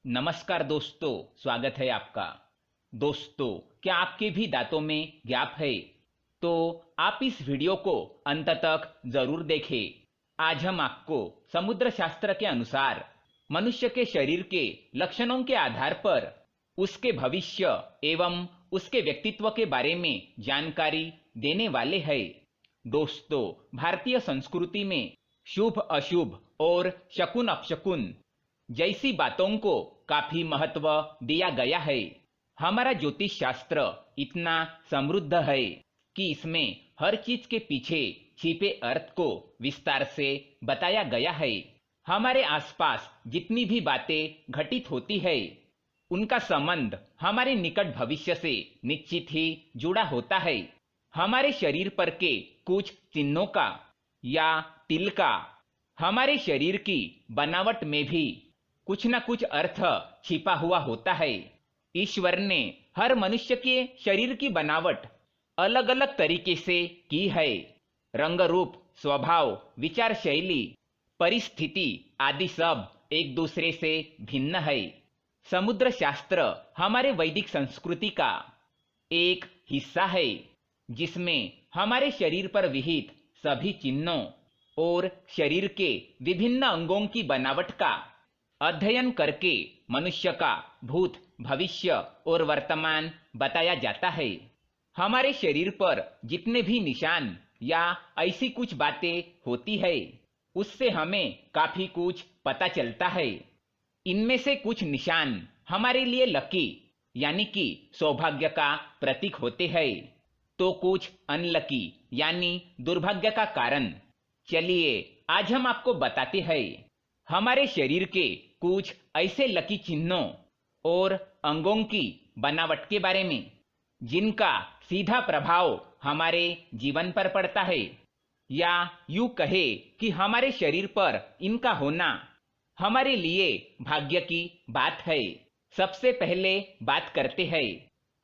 नमस्कार दोस्तों, स्वागत है आपका। दोस्तों, क्या आपके भी दांतों में गैप है? तो आप इस वीडियो को अंत तक जरूर देखें। आज हम आपको समुद्र शास्त्र के अनुसार मनुष्य के शरीर के लक्षणों के आधार पर उसके भविष्य एवं उसके व्यक्तित्व के बारे में जानकारी देने वाले हैं। दोस्तों, भारतीय संस्कृति में शुभ अशुभ और शकुन अपशकुन जैसी बातों को काफी महत्व दिया गया है। हमारा ज्योतिष शास्त्र इतना समृद्ध है कि इसमें हर चीज के पीछे छिपे अर्थ को विस्तार से बताया गया है। हमारे आसपास जितनी भी बातें घटित होती है उनका संबंध हमारे निकट भविष्य से निश्चित ही जुड़ा होता है। हमारे शरीर पर के कुछ चिन्हों का या तिल का हमारे शरीर की बनावट में भी कुछ न कुछ अर्थ छिपा हुआ होता है। ईश्वर ने हर मनुष्य के शरीर की बनावट अलग अलग तरीके से की है। रंग रूप, स्वभाव, विचार शैली, परिस्थिति आदि सब एक दूसरे से भिन्न है। समुद्र शास्त्र हमारे वैदिक संस्कृति का एक हिस्सा है जिसमें हमारे शरीर पर विहित सभी चिन्हों और शरीर के विभिन्न अंगों की बनावट का अध्ययन करके मनुष्य का भूत, भविष्य और वर्तमान बताया जाता है। हमारे शरीर पर जितने भी निशान या ऐसी कुछ बातें होती है उससे हमें काफी कुछ पता चलता है। इनमें से कुछ निशान हमारे लिए लकी यानी कि सौभाग्य का प्रतीक होते हैं, तो कुछ अनलकी यानी दुर्भाग्य का कारण। चलिए आज हम आपको बताते हैं हमारे शरीर के कुछ ऐसे लकी चिन्हों और अंगों की बनावट के बारे में जिनका सीधा प्रभाव हमारे जीवन पर पड़ता है, या यूं कहे कि हमारे शरीर पर इनका होना हमारे लिए भाग्य की बात है। सबसे पहले बात करते हैं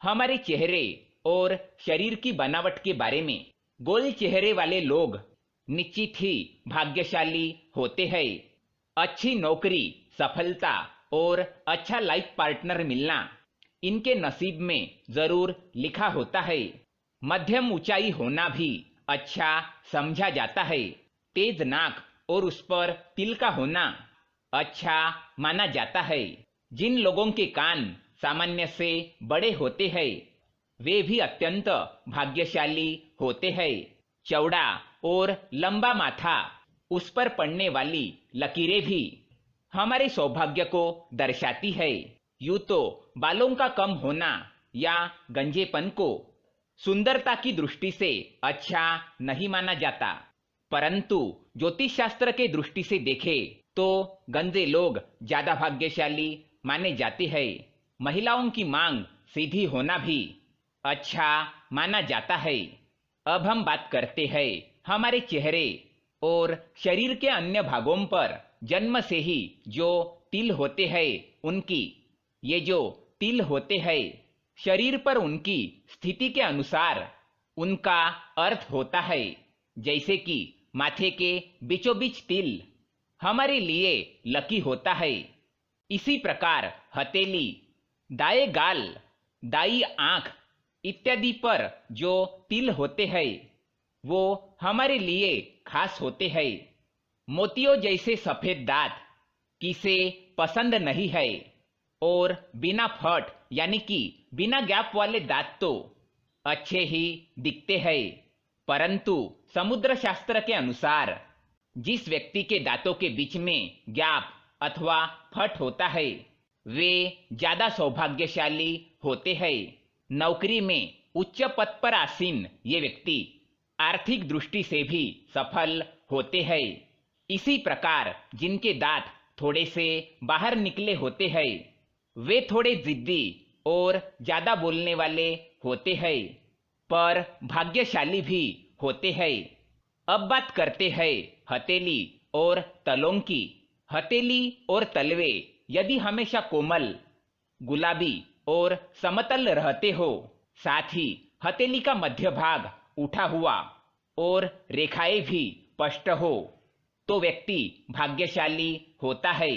हमारे चेहरे और शरीर की बनावट के बारे में। गोल चेहरे वाले लोग निश्चित ही भाग्यशाली होते हैं। अच्छी नौकरी, सफलता और अच्छा लाइफ पार्टनर मिलना इनके नसीब में जरूर लिखा होता है। मध्यम ऊंचाई होना भी अच्छा समझा जाता है। तेज नाक और उस पर तिल का होना अच्छा माना जाता है। जिन लोगों के कान सामान्य से बड़े होते हैं वे भी अत्यंत भाग्यशाली होते हैं। चौड़ा और लंबा माथा, उस पर पड़ने वाली लकीरें भी हमारे सौभाग्य को दर्शाती है। यूं तो बालों का कम होना या गंजेपन को सुंदरता की दृष्टि से अच्छा नहीं माना जाता, परंतु ज्योतिष शास्त्र के दृष्टि से देखें तो गंजे लोग ज्यादा भाग्यशाली माने जाते हैं। महिलाओं की मांग सीधी होना भी अच्छा माना जाता है। अब हम बात करते हैं हमारे चेहरे और शरीर के अन्य भागों पर जन्म से ही जो तिल होते हैं उनकी। ये जो तिल होते हैं शरीर पर उनकी स्थिति के अनुसार उनका अर्थ होता है। जैसे कि माथे के बीचों बीच तिल हमारे लिए लकी होता है। इसी प्रकार हथेली, दाएं गाल, दाई आंख इत्यादि पर जो तिल होते हैं वो हमारे लिए खास होते हैं। मोतियों जैसे सफेद दांत किसे पसंद नहीं है, और बिना फट यानी कि बिना गैप वाले दांत तो अच्छे ही दिखते हैं, परंतु समुद्र शास्त्र के अनुसार जिस व्यक्ति के दांतों के बीच में गैप अथवा फट होता है वे ज्यादा सौभाग्यशाली होते हैं। नौकरी में उच्च पद पर आसीन ये व्यक्ति आर्थिक दृष्टि से भी सफल होते हैं। इसी प्रकार जिनके दांत थोड़े से बाहर निकले होते हैं वे थोड़े जिद्दी और ज्यादा बोलने वाले होते हैं, पर भाग्यशाली भी होते हैं। अब बात करते हैं हथेली और तलों की। हथेली और तलवे यदि हमेशा कोमल, गुलाबी और समतल रहते हो, साथ ही हथेली का मध्य भाग उठा हुआ और रेखाएं भी स्पष्ट हो, तो व्यक्ति भाग्यशाली होता है।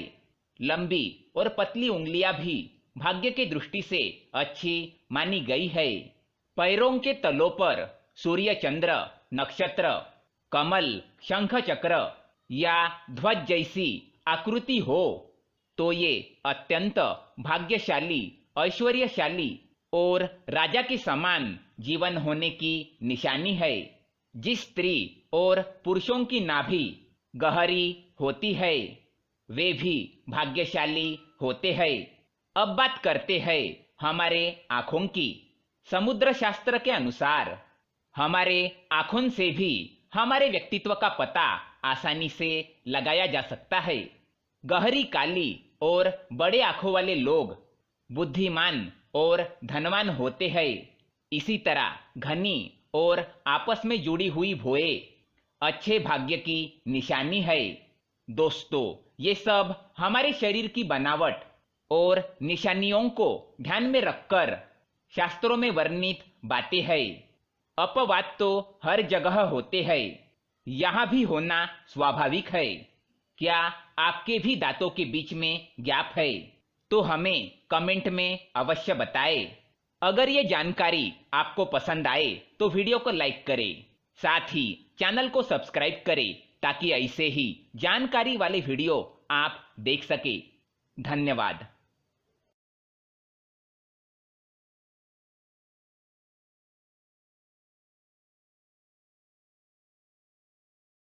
लंबी और पतली उंगलियां भी भाग्य की दृष्टि से अच्छी मानी गई है। पैरों के तलों पर सूर्य, चंद्र, नक्षत्र, कमल, शंख चक्र या ध्वज जैसी आकृति हो तो ये अत्यंत भाग्यशाली, ऐश्वर्यशाली और राजा के समान जीवन होने की निशानी है। जिस स्त्री और पुरुषों की नाभि गहरी होती है वे भी भाग्यशाली होते हैं। अब बात करते हैं हमारे आंखों की। समुद्र शास्त्र के अनुसार हमारे आंखों से भी हमारे व्यक्तित्व का पता आसानी से लगाया जा सकता है। गहरी काली और बड़े आंखों वाले लोग बुद्धिमान और धनवान होते हैं। इसी तरह घनी और आपस में जुड़ी हुई भुएं अच्छे भाग्य की निशानी है। दोस्तों, ये सब हमारे शरीर की बनावट और निशानियों को ध्यान में रखकर शास्त्रों में वर्णित बातें हैं। अपवाद तो हर जगह होते हैं, यहाँ भी होना स्वाभाविक है। क्या आपके भी दांतों के बीच में गैप है? तो हमें कमेंट में अवश्य बताएं। अगर ये जानकारी आपको पसंद आए तो वीडियो को लाइक करें, साथ ही चैनल को सब्सक्राइब करें ताकि ऐसे ही जानकारी वाले वीडियो आप देख सके। धन्यवाद।